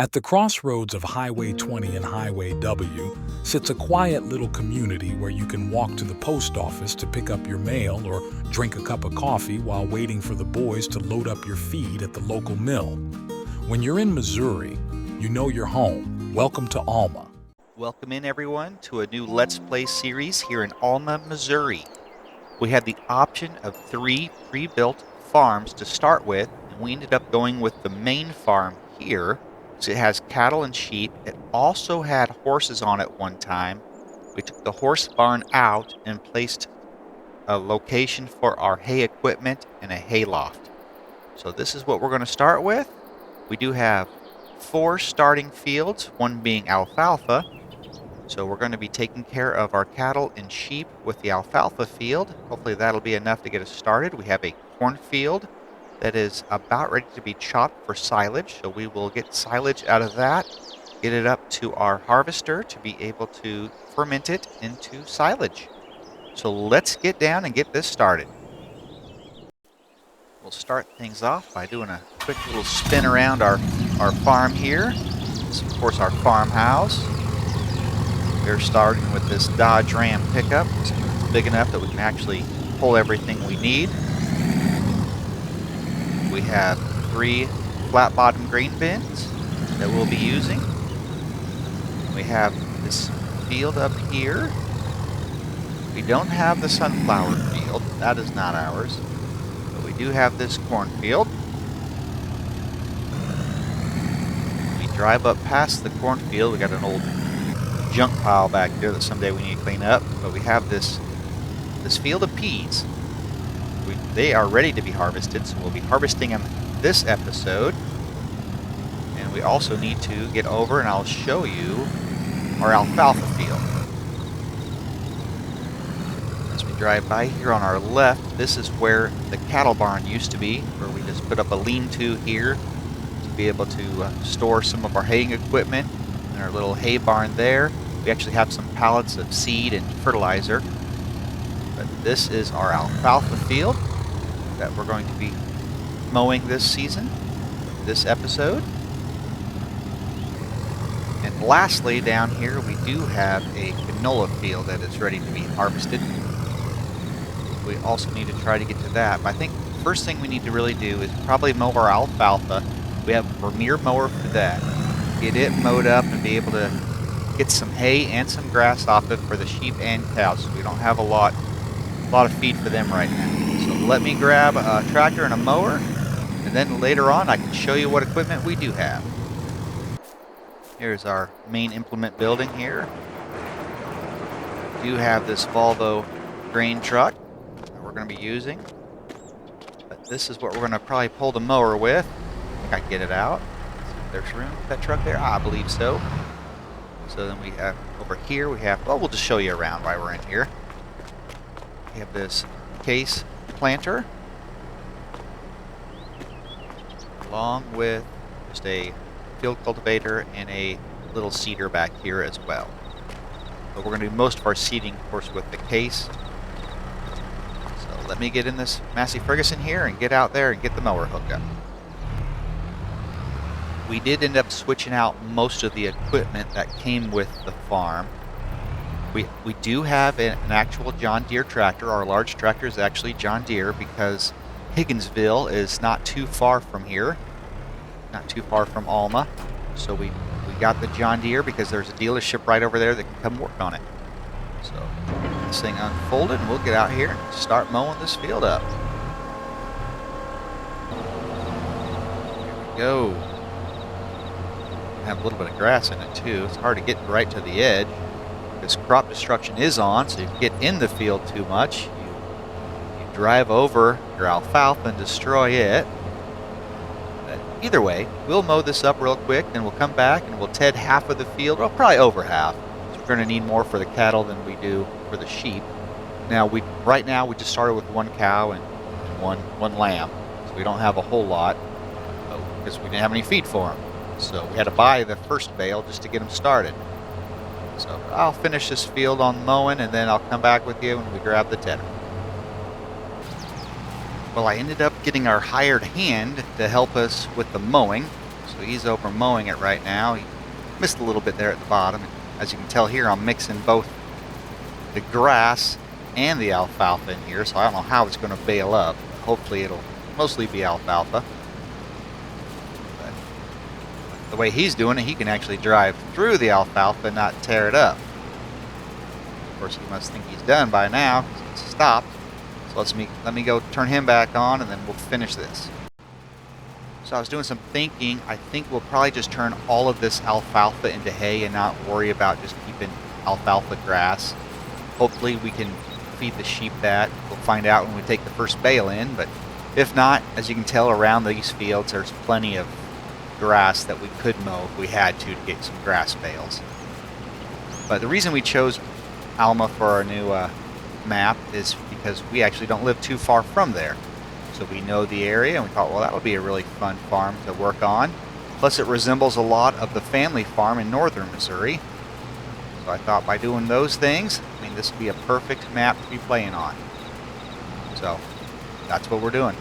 At the crossroads of Highway 20 and Highway W sits a quiet little community where you can walk to the post office to pick up your mail or drink a cup of coffee while waiting for the boys to load up your feed at the local mill. When you're in Missouri, you know you're home. Welcome to Alma. Welcome in everyone to a new Let's Play series here in Alma, Missouri. We had the option of 3 pre-built farms to start with, and we ended up going with the main farm here. So it has cattle and sheep. It also had horses on it one time. We took the horse barn out and placed a location for our hay equipment and a hay loft. So this is what we're going to start with. We do have 4 starting fields, one being alfalfa. So we're going to be taking care of our cattle and sheep with the alfalfa field. Hopefully that'll be enough to get us started. We have a cornfield that is about ready to be chopped for silage. So we will get silage out of that, get it up to our harvester to be able to ferment it into silage. So let's get down and get this started. We'll start things off by doing a quick little spin around our farm here. This is of course our farmhouse. We're starting with this Dodge Ram pickup. It's big enough that we can actually pull everything we need. We have 3 flat bottom grain bins that we'll be using. We have this field up here. We don't have the sunflower field. That is not ours. But we do have this cornfield. We drive up past the cornfield. We got an old junk pile back there that someday we need to clean up, but we have this field of peas. They are ready to be harvested, so we'll be harvesting them this episode. And we also need to get over and I'll show you our alfalfa field. As we drive by here on our left, this is where the cattle barn used to be, where we just put up a lean-to here to be able to store some of our haying equipment, and our little hay barn there. We actually have some pallets of seed and fertilizer. But this is our alfalfa field that we're going to be mowing this season, this episode. And lastly, down here we do have a canola field that is ready to be harvested. We also need to try to get to that. But I think the first thing we need to really do is probably mow our alfalfa. We have a Vermeer mower for that. Get it mowed up and be able to get some hay and some grass off it for the sheep and cows. So we don't have a lot of feed for them right now. So let me grab a tractor and a mower, and then later on I can show you what equipment we do have. Here's our main implement building here. We do have this Volvo grain truck that we're going to be using. But this is what we're going to probably pull the mower with. I think I can get it out. There's room for that truck there? I believe so. So then we have over here, well, we'll just show you around while we're in here. We have this case planter, along with just a field cultivator and a little seeder back here as well. But we're going to do most of our seeding, of course, with the case. So let me get in this Massey Ferguson here and get out there and get the mower hooked up. We did end up switching out most of the equipment that came with the farm. We do have an actual John Deere tractor. Our large tractor is actually John Deere because Higginsville is not too far from here, not too far from Alma. So we got the John Deere because there's a dealership right over there that can come work on it. So this thing unfolded and we'll get out here and start mowing this field up. Here we go. Have a little bit of grass in it too. It's hard to get right to the edge. This crop destruction is on, so if you get in the field too much, you drive over your alfalfa and destroy it. But either way, we'll mow this up real quick, then we'll come back and we'll ted half of the field, well, probably over half. So we're going to need more for the cattle than we do for the sheep. Now, right now we just started with 1 cow and one lamb, so we don't have a whole lot because we didn't have any feed for them. So we had to buy the first bale just to get them started. So I'll finish this field on mowing and then I'll come back with you when we grab the tedder. Well, I ended up getting our hired hand to help us with the mowing. So he's over mowing it right now. He missed a little bit there at the bottom. As you can tell here, I'm mixing both the grass and the alfalfa in here, so I don't know how it's going to bale up. Hopefully it'll mostly be alfalfa. But the way he's doing it, he can actually drive through the alfalfa and not tear it up. Of course, he must think he's done by now because it's stopped. So let me go turn him back on, and then we'll finish this. So I was doing some thinking. I think we'll probably just turn all of this alfalfa into hay and not worry about just keeping alfalfa grass. Hopefully we can feed the sheep that. We'll find out when we take the first bale in, but if not, as you can tell around these fields, there's plenty of grass that we could mow if we had to get some grass bales. But the reason we chose Alma for our new map is because we actually don't live too far from there. So we know the area, and we thought, well, that would be a really fun farm to work on. Plus it resembles a lot of the family farm in northern Missouri. So I thought by doing those things, I mean, this would be a perfect map to be playing on. So that's what we're doing.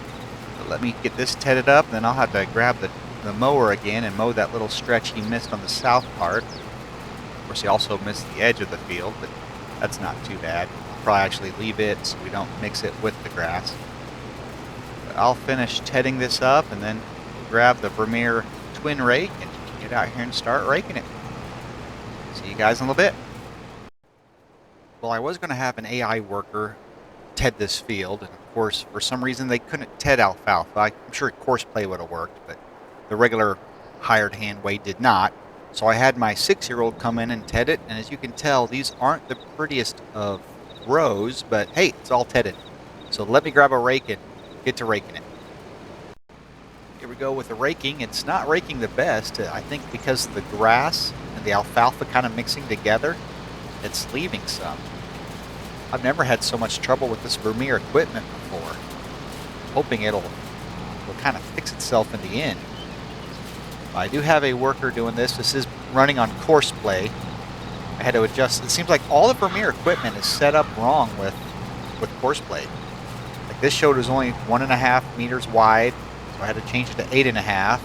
So let me get this tedded up, and then I'll have to grab the mower again and mow that little stretch he missed on the south part. Of course, he also missed the edge of the field, but that's not too bad. I'll probably actually leave it so we don't mix it with the grass. But I'll finish tedding this up, and then grab the Vermeer twin rake and get out here and start raking it. See you guys in a little bit. Well, I was going to have an AI worker ted this field, and of course, for some reason, they couldn't ted alfalfa. I'm sure Courseplay would have worked, but the regular hired hand way did not. So I had my 6-year-old come in and ted it, and as you can tell, these aren't the prettiest of rows, but hey, it's all tedded. So let me grab a rake and get to raking it. Here we go with the raking. It's not raking the best, I think, because the grass and the alfalfa kind of mixing together, it's leaving some. I've never had so much trouble with this Vermeer equipment before. Hoping it'll kind of fix itself in the end. I do have a worker doing this. This is running on Courseplay. I had to adjust. It seems like all the Vermeer equipment is set up wrong with Courseplay. Like this showed it was only 1.5 meters wide, so I had to change it to 8.5.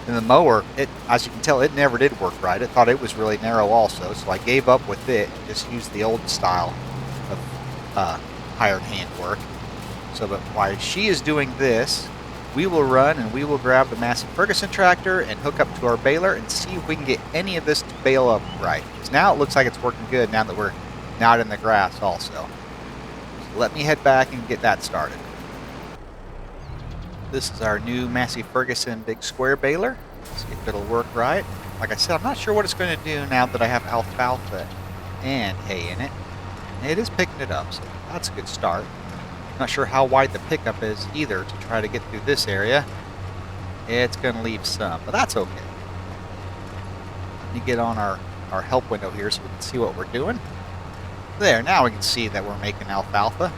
And the mower, as you can tell, it never did work right. It thought it was really narrow also, so I gave up with it and just used the old style of hired hand work. So but while she is doing this, we will run and we will grab the Massey Ferguson tractor and hook up to our baler and see if we can get any of this to bale up right. Because now it looks like it's working good now that we're not in the grass also. So let me head back and get that started. This is our new Massey Ferguson big square baler. Let's see if it'll work right. Like I said, I'm not sure what it's going to do now that I have alfalfa and hay in it. It is picking it up, so that's a good start. Not sure how wide the pickup is either to try to get through this area. It's going to leave some, but that's okay. Let me get on our help window here so we can see what we're doing. There, now we can see that we're making alfalfa.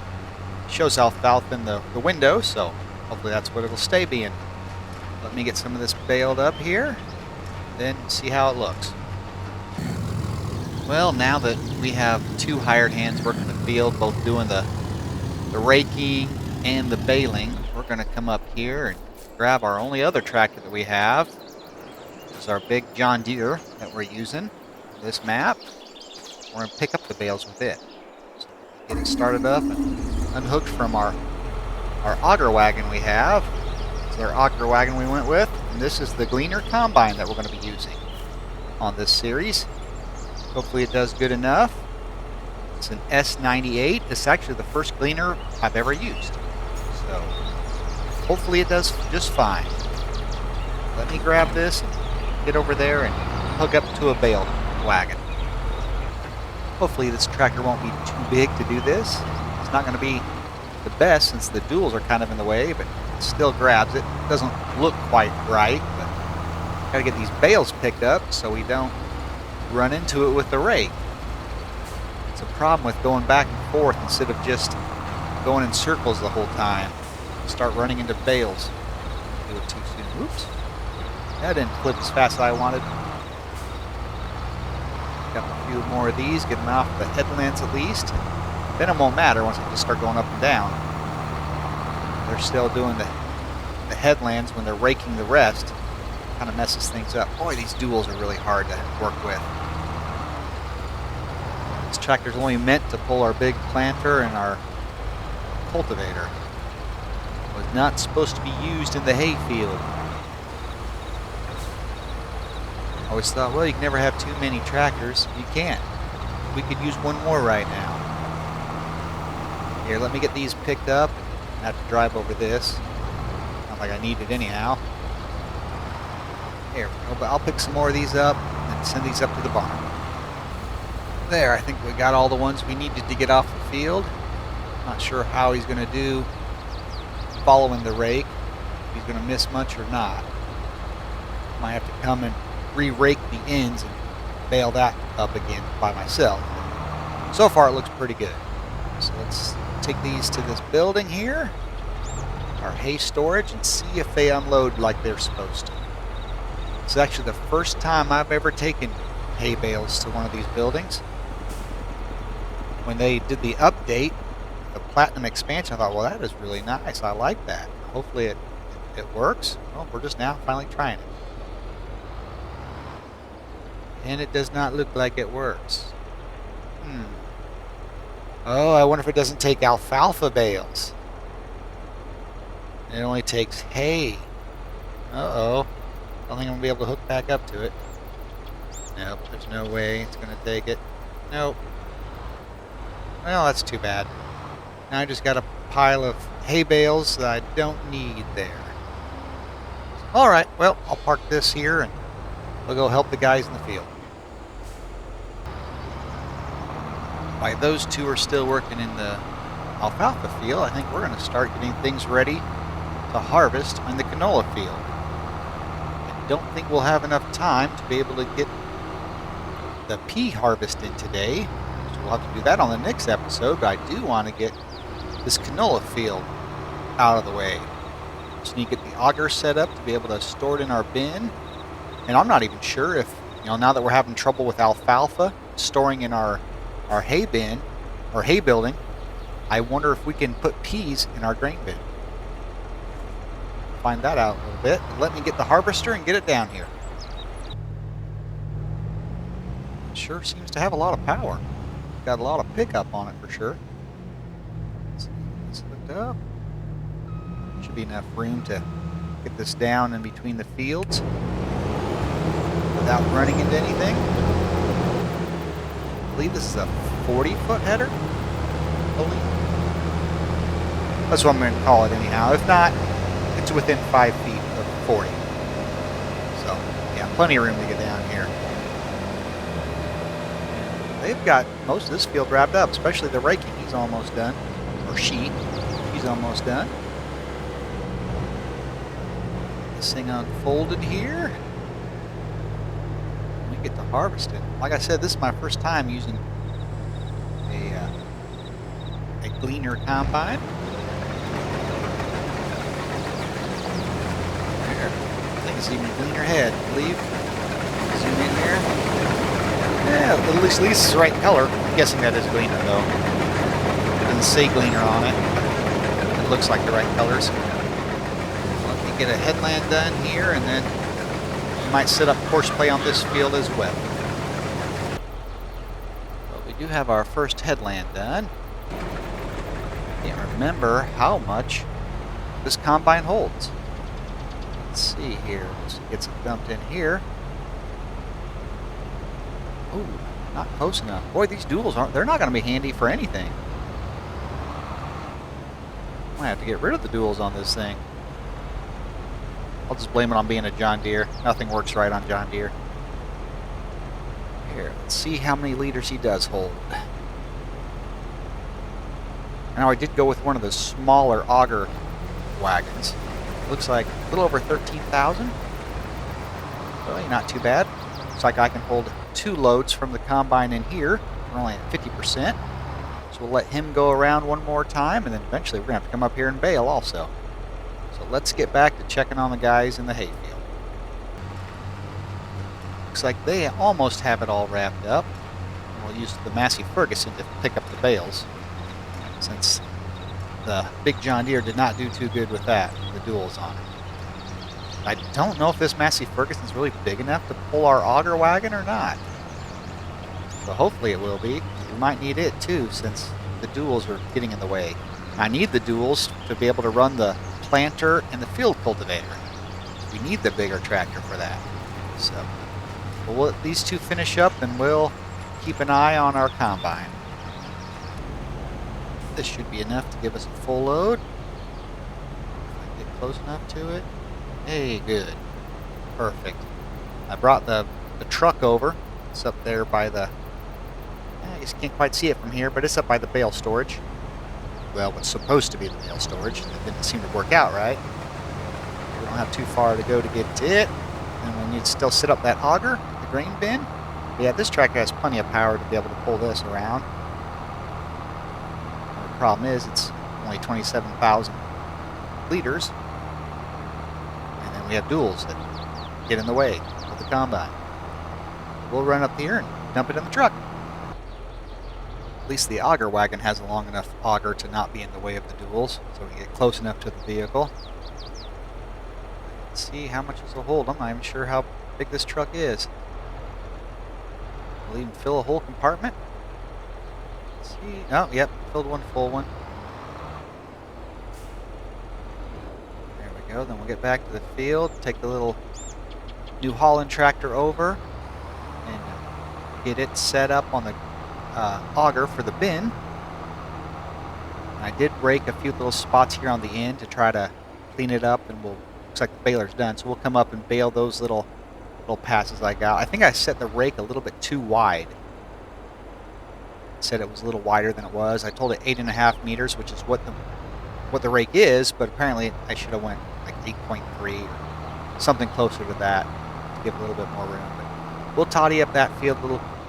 It shows alfalfa in the window, so hopefully that's what it'll stay being. Let me get some of this baled up here, then see how it looks. Well, now that we have 2 hired hands working the field, both doing the raking and the baling, we're going to come up here and grab our only other tractor that we have. This is our big John Deere that we're using for this map. We're going to pick up the bales with it. So get it started up and unhooked from our auger wagon we have. This is our auger wagon we went with, and this is the Gleaner combine that we're going to be using on this series. Hopefully it does good enough. It's an S98. It's actually the first Gleaner I've ever used. So hopefully it does just fine. Let me grab this and get over there and hook up to a bale wagon. Hopefully this tractor won't be too big to do this. It's not going to be the best since the duals are kind of in the way, but it still grabs it. It doesn't look quite right, but got to get these bales picked up so we don't run into it with the rake. It's a problem with going back and forth instead of just going in circles the whole time. Start running into bales. Do it too soon. Oops. That didn't flip as fast as I wanted. Got a few more of these, get them off the headlands at least. Then it won't matter once I just start going up and down. They're still doing the headlands when they're raking the rest. kind of messes things up. Boy, these duals are really hard to work with. This tractor's only meant to pull our big planter and our cultivator. It was not supposed to be used in the hay field. I always thought, well, you can never have too many tractors. You can't. We could use one more right now. Here, let me get these picked up. I have to drive over this. Not like I need it anyhow. Here we go, but I'll pick some more of these up and send these up to the barn. There, I think we got all the ones we needed to get off the field. Not sure how he's going to do following the rake. If he's going to miss much or not. Might have to come and re-rake the ends and bale that up again by myself. So far it looks pretty good. So let's take these to this building here, our hay storage, and see if they unload like they're supposed to. It's actually the first time I've ever taken hay bales to one of these buildings. When they did the update, the Platinum expansion, I thought, well, that is really nice. I like that. Hopefully it works. Well, we're just now finally trying it. And it does not look like it works. Oh, I wonder if it doesn't take alfalfa bales. It only takes hay. Uh-oh. I don't think I'm going to be able to hook back up to it. Nope, there's no way it's going to take it. Nope. Well, that's too bad. Now I just got a pile of hay bales that I don't need there. Alright, well, I'll park this here and we'll go help the guys in the field. While those two are still working in the alfalfa field, I think we're going to start getting things ready to harvest in the canola field. I don't think we'll have enough time to be able to get the pea harvest in today, so we'll have to do that on the next episode, but I do want to get this canola field out of the way. Just need to get the auger set up to be able to store it in our bin. And I'm not even sure if, now that we're having trouble with alfalfa storing in our hay bin, or hay building, I wonder if we can put peas in our grain bin. Find that out a little bit. Let me get the harvester and get it down here. It sure seems to have a lot of power. Got a lot of pickup on it for sure. Let's hook up. Should be enough room to get this down in between the fields without running into anything. I believe this is a 40-foot header. That's what I'm going to call it anyhow. If not, it's within 5 feet of 40. So, yeah, plenty of room to get down here. They've got most of this field wrapped up, especially the raking. He's almost done. Or she's almost done. This thing unfolded here. Get to harvest it. Like I said, this is my first time using a gleaner combine. There. I think it's even gleaner head, I believe. Zoom in here. Yeah, at least it's the right color. I'm guessing that is gleaner though. It doesn't say gleaner on it. It looks like the right colors. Let me get a headland done here and then might set up horseplay on this field as well. But we do have our first headland done. Can't remember how much this combine holds. Let's see here. Let's get some dumped in here. Ooh, not close enough. Boy, these duals they're not going to be handy for anything. I'm going to have to get rid of the duals on this thing. I'll just blame it on being a John Deere. Nothing works right on John Deere. Here, let's see how many liters he does hold. Now I did go with one of the smaller auger wagons. Looks like a little over 13,000. Really not too bad. Looks like I can hold 2 loads from the combine in here. We're only at 50%. So we'll let him go around one more time, and then eventually we're going to have to come up here and bale also. So let's get back to checking on the guys in the hayfield. Looks like they almost have it all wrapped up. We'll use the Massey Ferguson to pick up the bales, since the big John Deere did not do too good with that, the duals on it. I don't know if this Massey Ferguson's really big enough to pull our auger wagon or not. So hopefully it will be. We might need it too, since the duals are getting in the way. I need the duals to be able to run the planter and the field cultivator. We need the bigger tractor for that. So we'll let these two finish up and we'll keep an eye on our combine. This should be enough to give us a full load. If I get close enough to it. Hey, good. Perfect. I brought the truck over. It's up there by the... I just can't quite see it from here, but it's up by the bale storage. Well, what's supposed to be the bale storage. That didn't seem to work out right. We don't have too far to go to get to it. And we need to still set up that auger, the grain bin. But yeah, this tractor has plenty of power to be able to pull this around. The problem is it's only 27,000 liters. And then we have duals that get in the way of the combine. We'll run up here and dump it in the truck. At least the auger wagon has a long enough auger to not be in the way of the duals, so we can get close enough to the vehicle. Let's see how much this will hold. I'm not even sure how big this truck is. We'll even fill a whole compartment. Let's see. Oh, yep, filled one full one. There we go. Then we'll get back to the field, take the little New Holland tractor over, and get it set up on the auger for the bin. And I did rake a few little spots here on the end to try to clean it up, and looks like the baler's done, so we'll come up and bale those little passes I got. I think I set the rake a little bit too wide. Said it was a little wider than it was. I told it 8.5 meters, which is what the rake is, but apparently I should have went like 8.3 or something closer to that to give a little bit more room. But we'll toddy up that field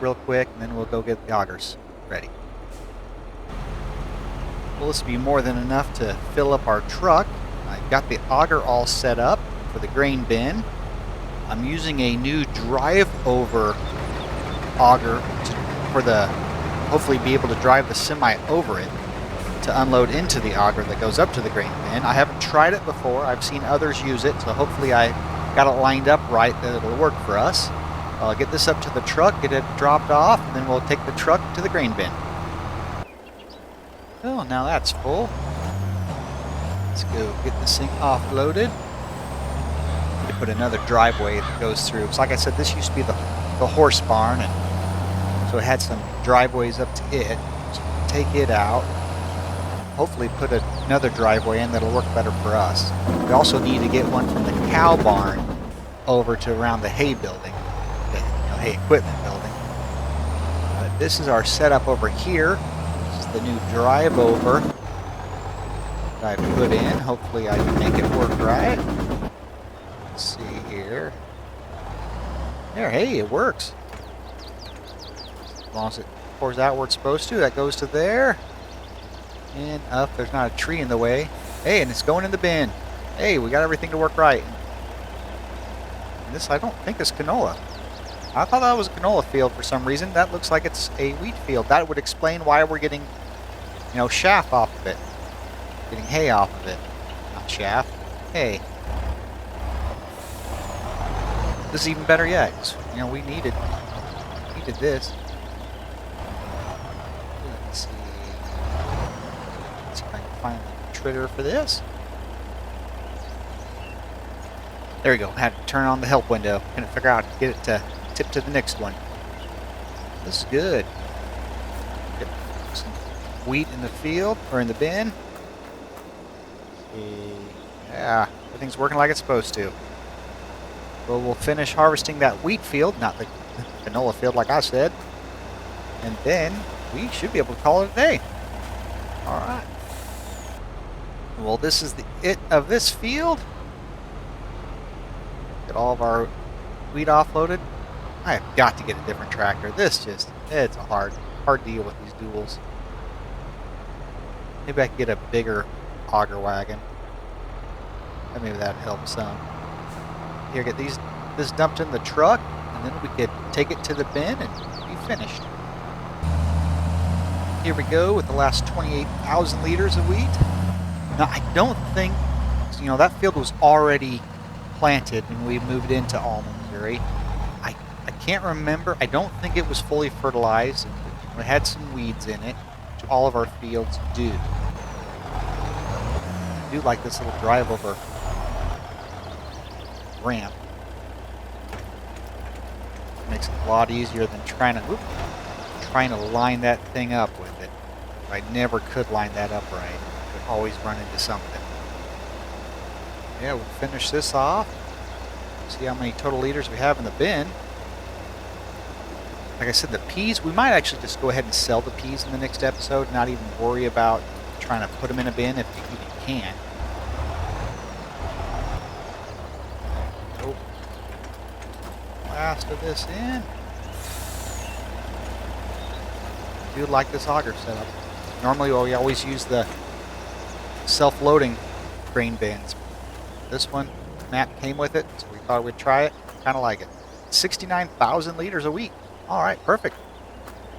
real quick, and then we'll go get the augers ready. Well, this will be more than enough to fill up our truck. I got the auger all set up for the grain bin. I'm using a new drive-over auger for hopefully be able to drive the semi over it to unload into the auger that goes up to the grain bin. I haven't tried it before. I've seen others use it, so hopefully I got it lined up right that it'll work for us. I'll get this up to the truck, get it dropped off, and then we'll take the truck to the grain bin. Oh, now that's full. Let's go get this thing offloaded. Need to put another driveway that goes through. So like I said, this used to be the horse barn, and so it had some driveways up to it. So take it out. Hopefully put another driveway in that'll work better for us. We also need to get one from the cow barn over to around the hay building. Hay equipment building. But this is our setup over here. This is the new drive over that I put in. Hopefully I can make it work right. Let's see here. There, hey, it works. As long as it pours out where it's supposed to, that goes to there. And up, there's not a tree in the way. Hey, and it's going in the bin. Hey, we got everything to work right. And this, I don't think, is canola. I thought that was a canola field for some reason. That looks like it's a wheat field. That would explain why we're getting, chaff off of it. Getting hay off of it. Not chaff. Hay. This is even better yet. 'Cause, we needed this. Let's see. Let's see if I can find the trigger for this. There we go. Had to turn on the help window. Couldn't figure out how to get it to tip to the next one. This is good. Get some wheat in the field, or in the bin. Yeah, everything's working like it's supposed to. Well, we'll finish harvesting that wheat field, not the canola field like I said. And then we should be able to call it a day. Alright. Well, this is the it of this field. Get all of our wheat offloaded. I have got to get a different tractor. It's a hard deal with these duals. Maybe I can get a bigger auger wagon. Maybe that'd help some. Here, get this dumped in the truck, and then we could take it to the bin and be finished. Here we go with the last 28,000 liters of wheat. Now, I don't think, that field was already planted when we moved into Alma, Missouri. I can't remember. I don't think it was fully fertilized. It had some weeds in it, which all of our fields do. I do like this little drive over ramp. It makes it a lot easier than trying to line that thing up with it. I never could line that up right. I would always run into something. Yeah, we'll finish this off. See how many total liters we have in the bin. Like I said, the peas, we might actually just go ahead and sell the peas in the next episode, not even worry about trying to put them in a bin if you even can. Oh, last of this in. I do like this auger setup. Normally we always use the self-loading grain bins. This one, Matt came with it, so we thought we'd try it. Kind of like it. 69,000 liters a week. All right, perfect.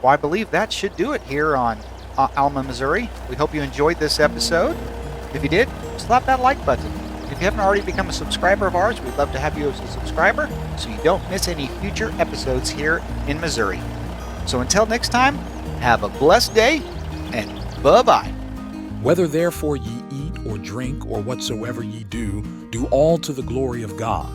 Well, I believe that should do it here on Alma, Missouri. We hope you enjoyed this episode. If you did, slap that like button. If you haven't already become a subscriber of ours, we'd love to have you as a subscriber so you don't miss any future episodes here in Missouri. So until next time, have a blessed day, and bye-bye. Whether therefore ye eat or drink or whatsoever ye do, do all to the glory of God.